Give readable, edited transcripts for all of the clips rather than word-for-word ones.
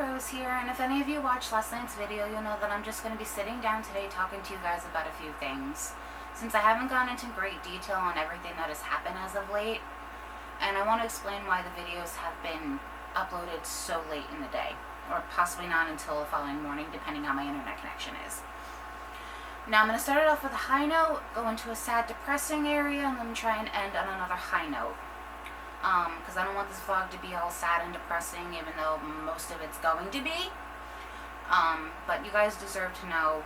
Rose here, and if any of you watched last night's video, you'll know that I'm just going to be sitting down today talking to you guys about a few things. Since I haven't gone into great detail on everything that has happened as of late, and I want to explain why the videos have been uploaded so late in the day, or possibly not until the following morning, depending on my internet connection is. Now I'm going to start it off with a high note, go into a sad, depressing area, and then try and end on another high note. Because I don't want this vlog to be all sad and depressing, even though most of it's going to be. But you guys deserve to know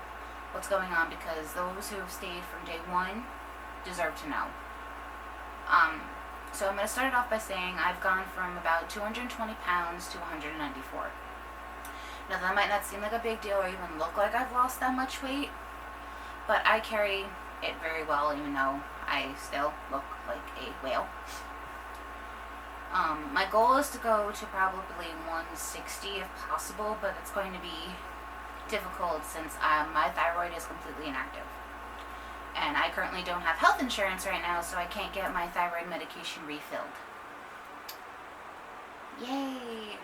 what's going on, because those who have stayed from day one deserve to know. So I'm going to start it off by saying I've gone from about 220 pounds to 194. Now that might not seem like a big deal or even look like I've lost that much weight, but I carry it very well, even though I still look like a whale. My goal is to go to probably 160 if possible, but it's going to be difficult since my thyroid is completely inactive. And I currently don't have health insurance right now, so I can't get my thyroid medication refilled. Yay!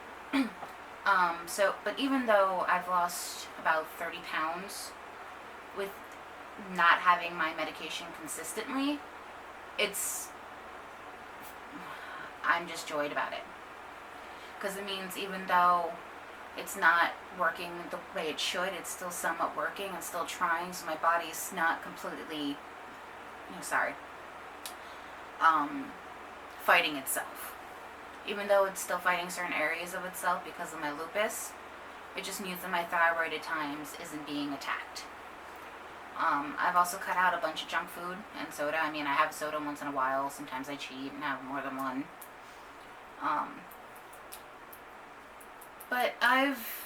But even though I've lost about 30 pounds with not having my medication consistently, I'm just joyed about it. Because it means even though it's not working the way it should, it's still somewhat working and still trying, so my body's not completely, fighting itself. Even though it's still fighting certain areas of itself because of my lupus, it just means that my thyroid at times isn't being attacked. I've also cut out a bunch of junk food and soda. I mean, I have soda once in a while. Sometimes I cheat and have more than one. But I've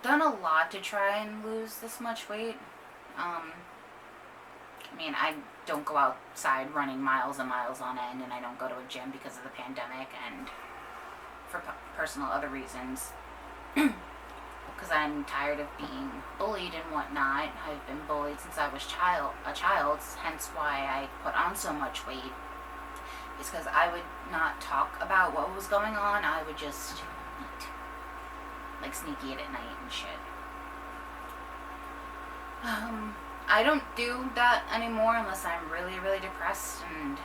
done a lot to try and lose this much weight. I mean, I don't go outside running miles and miles on end, and I don't go to a gym because of the pandemic and for personal other reasons. Because I'm tired of being bullied and whatnot. I've been bullied since I was a child, hence why I put on so much weight. It's because I would not talk about what was going on. I would just eat. Like sneak eat at night and shit. I don't do that anymore unless I'm really, really depressed, and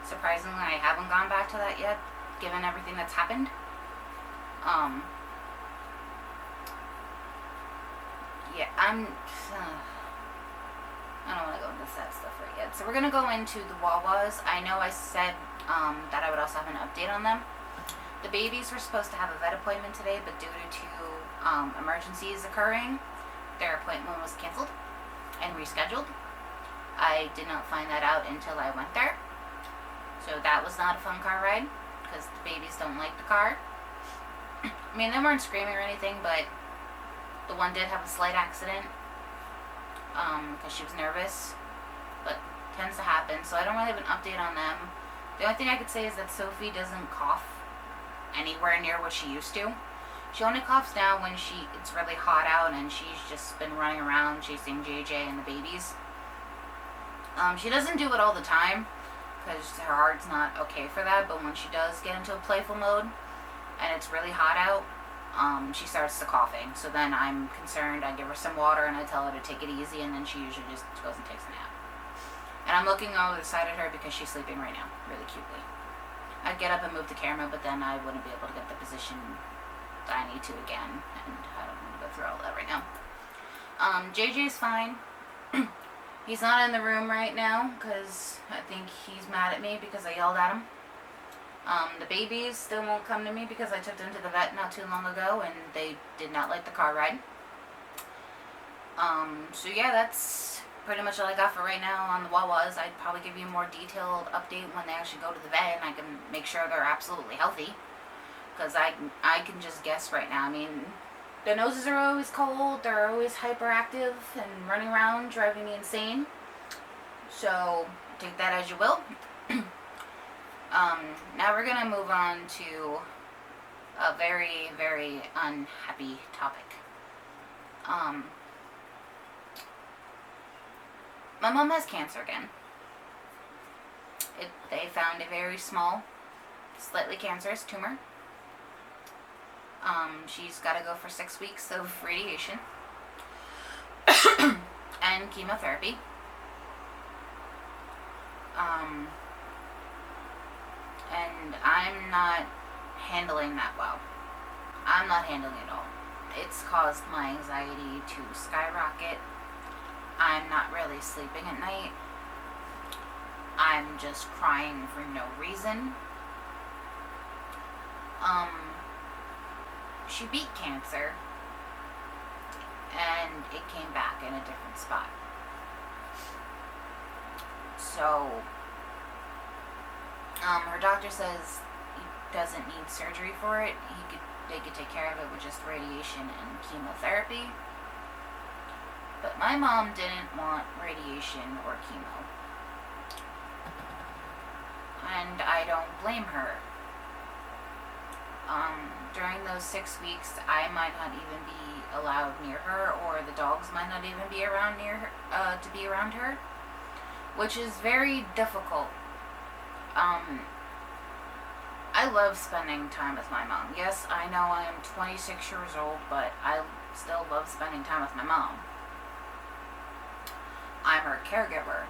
surprisingly I haven't gone back to that yet, given everything that's happened. Yeah, I don't want to go into that stuff right yet. So we're going to go into the Wawas. I know I said that I would also have an update on them. The babies were supposed to have a vet appointment today, but due to emergencies occurring, their appointment was canceled and rescheduled. I did not find that out until I went there. So that was not a fun car ride, because the babies don't like the car. I mean, they weren't screaming or anything, but the one did have a slight accident because she was nervous, but tends to happen, so I don't really have an update on them. The only thing I could say is that Sophie doesn't cough anywhere near what she used to. She only coughs now when it's really hot out and she's just been running around chasing JJ and the babies. She doesn't do it all the time because her heart's not okay for that, but when she does get into a playful mode and it's really hot out, she starts to coughing. So then I'm concerned. I give her some water and I tell her to take it easy, and then she usually just goes and takes a nap. And I'm looking over the side at her because she's sleeping right now, really cutely. I'd get up and move the camera, but then I wouldn't be able to get the position that I need to again, and I don't want to go through all that right now. JJ's fine. He's not in the room right now because I think he's mad at me because I yelled at him. The babies still won't come to me because I took them to the vet not too long ago and they did not like the car ride. So yeah, that's pretty much all I got for right now on the Wawas. I'd probably give you a more detailed update when they actually go to the vet and I can make sure they're absolutely healthy. Because I can just guess right now. I mean, their noses are always cold, they're always hyperactive and running around driving me insane. So take that as you will. Now we're going to move on to a very, very unhappy topic. My mom has cancer again. They found a very small, slightly cancerous tumor. She's got to go for 6 weeks of radiation and chemotherapy. And I'm not handling that well. I'm not handling it all. It's caused my anxiety to skyrocket. I'm not really sleeping at night. I'm just crying for no reason. She beat cancer, and it came back in a different spot. So, her doctor says he doesn't need surgery for it. They could take care of it with just radiation and chemotherapy. But my mom didn't want radiation or chemo. And I don't blame her. During those 6 weeks, I might not even be allowed near her, or the dogs might not even be around near her, to be around her, which is very difficult. I love spending time with my mom. Yes, I know I am 26 years old, but I still love spending time with my mom. I'm her caregiver.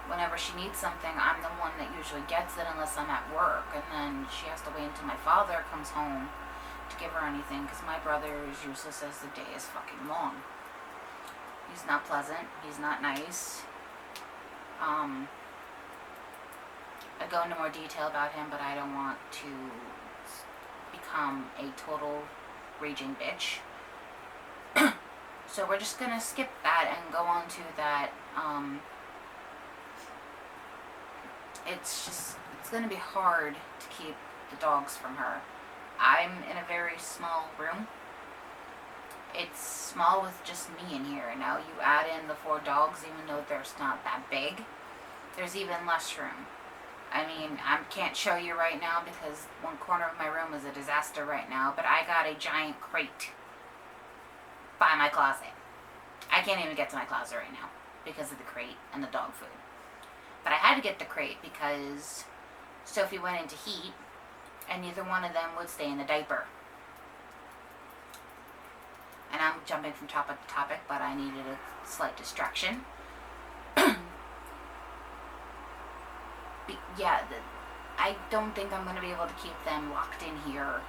Whenever she needs something, I'm the one that usually gets it unless I'm at work, and then she has to wait until my father comes home to give her anything, because my brother is useless as the day is fucking long. He's not pleasant. He's not nice. I go into more detail about him, but I don't want to become a total raging bitch. So we're just gonna skip that and go on to that. It's gonna be hard to keep the dogs from her. I'm in a very small room. It's small with just me in here. Now you add in the 4 dogs, even though there's not that big, there's even less room. I mean, I can't show you right now because one corner of my room is a disaster right now, but I got a giant crate by my closet. I can't even get to my closet right now because of the crate and the dog food. But I had to get the crate because Sophie went into heat and neither one of them would stay in the diaper. And I'm jumping from topic to topic, but I needed a slight distraction. I don't think I'm going to be able to keep them locked in here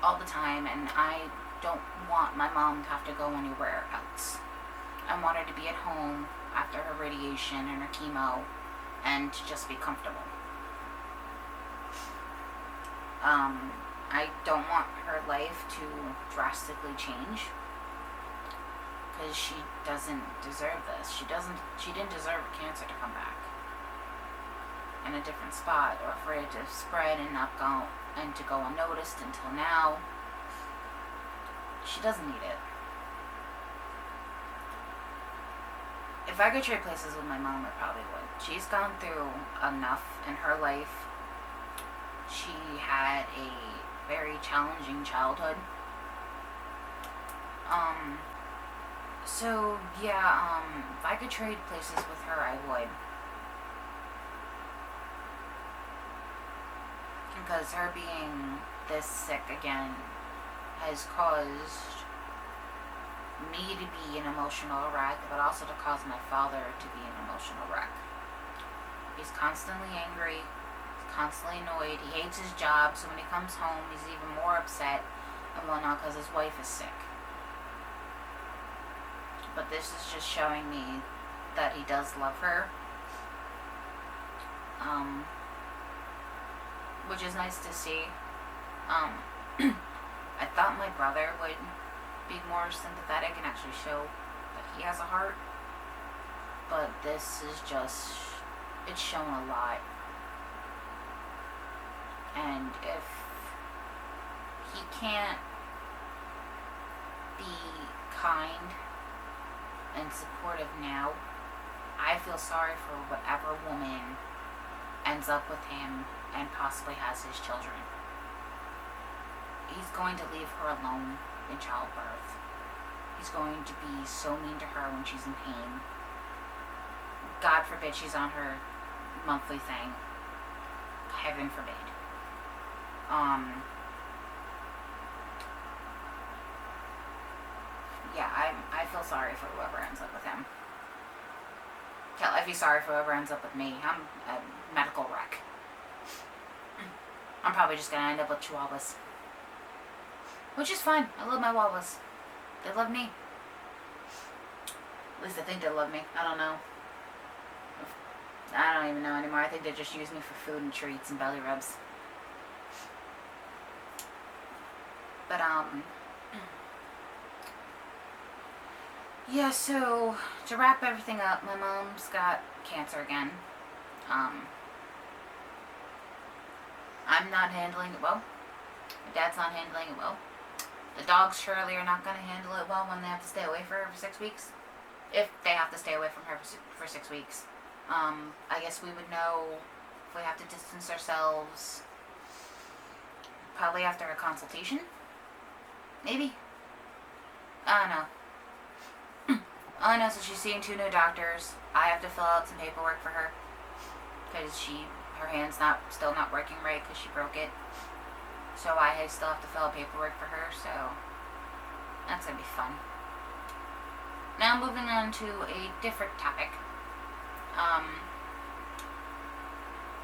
all the time, and I don't want my mom to have to go anywhere else. I want her to be at home after her radiation and her chemo and to just be comfortable. I don't want her life to drastically change because she doesn't deserve this. She didn't deserve cancer to come back in a different spot, or for it to spread and to go unnoticed until now. She doesn't need it. If I could trade places with my mom, I probably would. She's gone through enough in her life. She had a very challenging childhood. If I could trade places with her, I would. Because her being this sick again has caused me to be an emotional wreck, but also to cause my father to be an emotional wreck. He's constantly angry, he's constantly annoyed, he hates his job, so when he comes home he's even more upset and whatnot because his wife is sick. But this is just showing me that he does love her. Which is nice to see. I thought my brother would be more sympathetic and actually show that he has a heart. But this is just, it's shown a lot. And if he can't be kind and supportive now, I feel sorry for whatever woman ends up with him and possibly has his children. He's going to leave her alone in childbirth. He's going to be so mean to her when she's in pain. God forbid she's on her monthly thing heaven forbid. Yeah, I feel sorry for whoever ends up with him. Hell, I feel sorry for whoever ends up with me. I'm a medical wreck. I'm probably just gonna end up with chihuahuas. Which is fine. I love my chihuahuas. They love me. At least I think they love me. I don't know. I don't even know anymore. I think they just use me for food and treats and belly rubs. But, yeah, so, to wrap everything up, my mom's got cancer again. I'm not handling it well. My dad's not handling it well. The dogs surely are not going to handle it well when they have to stay away from her for 6 weeks. If they have to stay away from her for 6 weeks. I guess we would know if we have to distance ourselves probably after a consultation. Maybe. I don't know. All I know is that she's seeing 2 new doctors. I have to fill out some paperwork for her because her hand's still not working right because she broke it. So I still have to fill out paperwork for her. So that's gonna be fun. Now moving on to a different topic.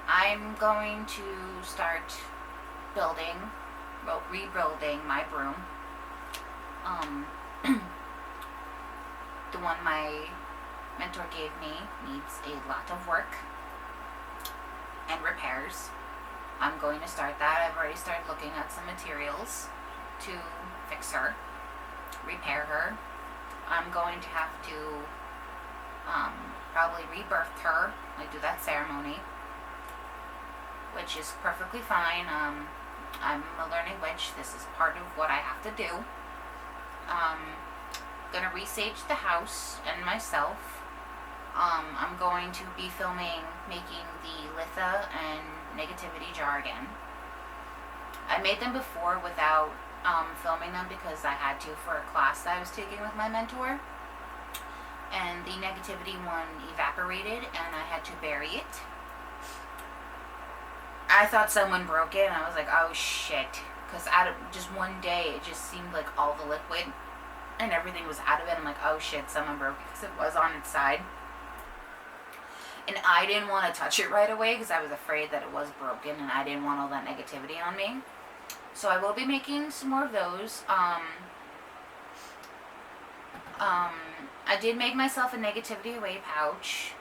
I'm going to start rebuilding my broom. The one my mentor gave me needs a lot of work and repairs. I'm going to start that. I've already started looking at some materials to fix her, repair her. I'm going to have to probably rebirth her, like do that ceremony, which is perfectly fine. I'm a learning witch. This is part of what I have to do. Gonna resage the house and myself. I'm going to be making the Litha and Negativity jar again. I made them before without filming them because I had to for a class that I was taking with my mentor. And the Negativity one evaporated and I had to bury it. I thought someone broke it and I was like, oh shit. Because out of just one day, it just seemed like all the liquid and everything was out of it. I'm like, oh shit, someone broke it because it was on its side. And I didn't want to touch it right away because I was afraid that it was broken and I didn't want all that negativity on me. So I will be making some more of those. I did make myself a negativity away pouch.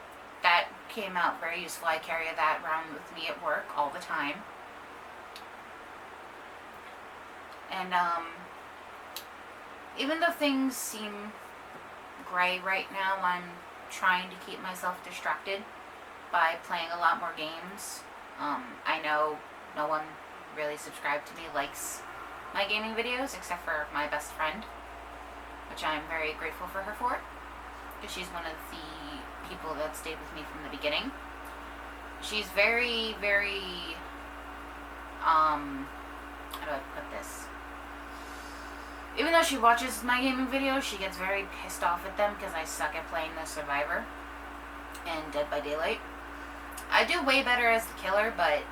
That came out very useful. I carry that around with me at work all the time. And even though things seem gray right now, I'm trying to keep myself distracted by playing a lot more games. I know no one really subscribed to me likes my gaming videos except for my best friend, which I'm very grateful for her for, because she's one of the people that stayed with me from the beginning. She's very, very, how do I put this? Even though she watches my gaming videos, she gets very pissed off at them because I suck at playing the Survivor and Dead by Daylight. I do way better as the killer, but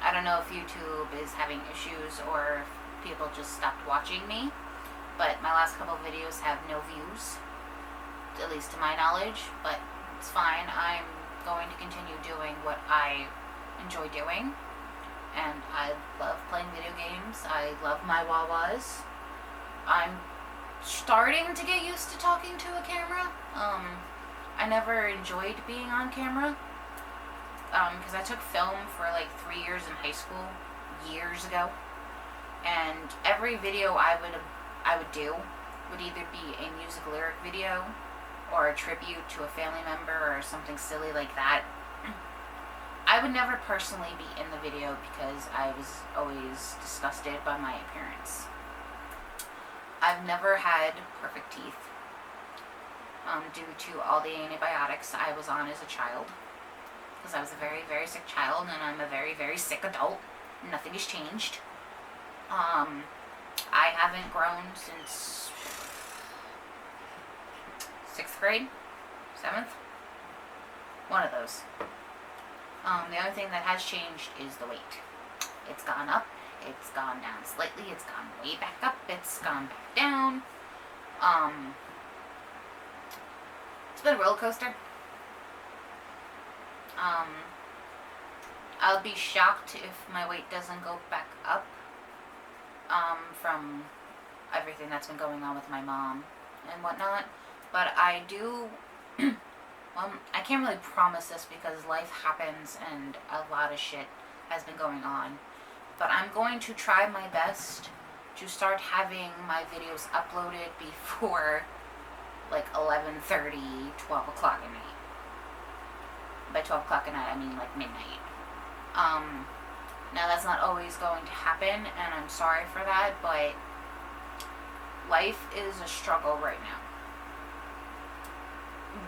I don't know if YouTube is having issues or if people just stopped watching me. But my last couple of videos have no views, at least to my knowledge, but it's fine. I'm going to continue doing what I enjoy doing. And I love playing video games. I love my Wawas. I'm starting to get used to talking to a camera. I never enjoyed being on camera. Because I took film for like 3 years in high school, years ago. And every video I would do would either be a music lyric video or a tribute to a family member or something silly like that. I would never personally be in the video because I was always disgusted by my appearance. I've never had perfect teeth due to all the antibiotics I was on as a child, because I was a very, very sick child and I'm a very, very sick adult. Nothing has changed. I haven't grown since 6th grade, 7th, one of those. The only thing that has changed is the weight. It's gone up, it's gone down slightly, it's gone way back up, it's gone back down. It's been a roller coaster. I'll be shocked if my weight doesn't go back up, from everything that's been going on with my mom and whatnot. But I do, well, I can't really promise this because life happens and a lot of shit has been going on. But I'm going to try my best to start having my videos uploaded before like 11:30, 12 o'clock at night. By 12 o'clock at night, I mean like midnight. Now that's not always going to happen, and I'm sorry for that, but life is a struggle right now.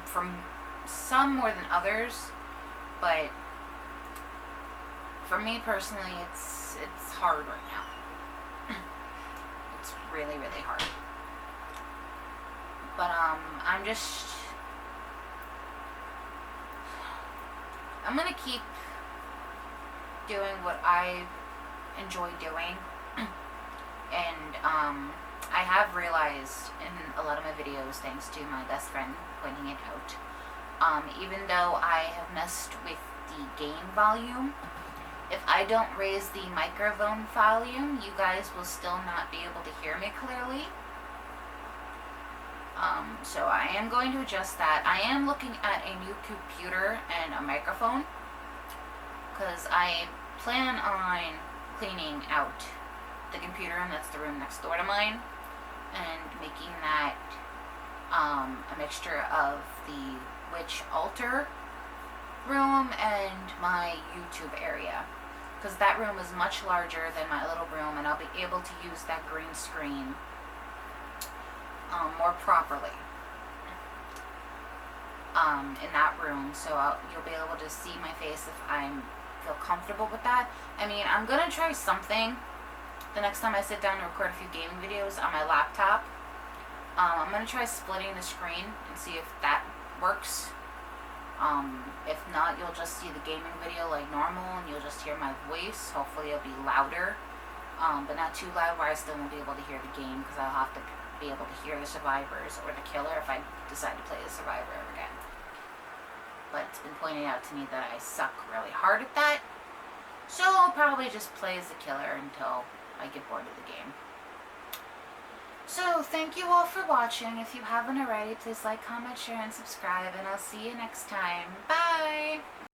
From some more than others, but for me personally, it's hard right now. It's really, really hard. But I'm gonna keep doing what I enjoy doing. And I have realized in a lot of my videos, thanks to my best friend pointing it out, even though I have messed with the gain volume, if I don't raise the microphone volume, you guys will still not be able to hear me clearly. So I am going to adjust that. I am looking at a new computer and a microphone, because I plan on cleaning out the computer, and that's the room next door to mine, and making that a mixture of the witch altar room and my YouTube area, because that room is much larger than my little room, and I'll be able to use that green screen more properly in that room. So you'll be able to see my face if I feel comfortable with that. I mean, I'm gonna try something the next time I sit down to record a few gaming videos on my laptop. I'm gonna try splitting the screen and see if that works. If not, you'll just see the gaming video like normal, and you'll just hear my voice. Hopefully it'll be louder, but not too loud where I still won't be able to hear the game, because I'll have to be able to hear the survivors or the killer if I decide to play the survivor ever again. But it's been pointed out to me that I suck really hard at that, so I'll probably just play as the killer until I get bored of the game. So thank you all for watching. If you haven't already, please like, comment, share, and subscribe, and I'll see you next time. Bye!